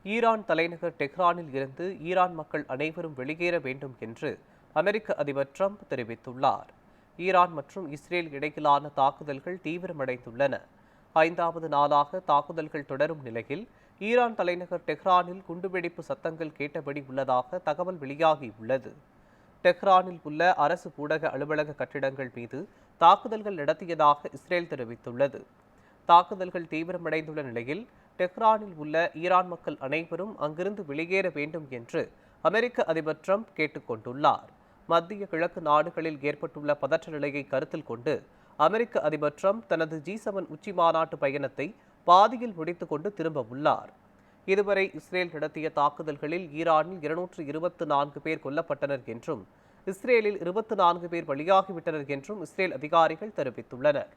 Iran தலைநகர் டெஹ்ரானில் இருந்து Iran மக்கள் அனைவரும் வெளியேற வேண்டும் என்று அமெரிக்க அதிபர் ட்ரம்ப் தெரிவித்துள்ளார். ஈரான் மற்றும் இஸ்ரேல் இடையிலான தாக்குதல்கள் தீவிரமடைந்துள்ளன. 5வது நாளாக தாக்குதல்கள் தொடரும் நிலையில் ஈரான் தலைநகர் டெஹ்ரானில் குண்டுவெடிப்பு சத்தங்கள் கேட்டபடி உள்ளதாக தகவல் வெளியாகியுள்ளது. டெஹ்ரானில் உள்ள அரசு ஊடக அலுவலக கட்டிடங்கள் மீது தாக்குதல்கள் நடத்தியதாக இஸ்ரேல் தெரிவித்துள்ளது. தாக்குதல்கள் தீவிரமடைந்துள்ள நிலையில் டெஹ்ரானில் உள்ள ஈரான் மக்கள் அனைவரும் அங்கிருந்து வெளியேற வேண்டும் என்று அமெரிக்க அதிபர் ட்ரம்ப் கேட்டுக் கொண்டுள்ளார். மத்திய கிழக்கு நாடுகளில் ஏற்பட்டுள்ள பதற்ற நிலையை கருத்தில் கொண்டு அமெரிக்க அதிபர் ட்ரம்ப் தனது G7 உச்சி மாநாட்டு பயணத்தை பாதியில் முடித்துக் கொண்டு திரும்ப உள்ளார். இதுவரை இஸ்ரேல் நடத்திய தாக்குதல்களில் ஈரானில் 224 பேர் கொல்லப்பட்டனர் என்றும் இஸ்ரேலில் 24 பேர் பலியாகிவிட்டனர் என்றும் இஸ்ரேல் அதிகாரிகள் தெரிவித்துள்ளனர்.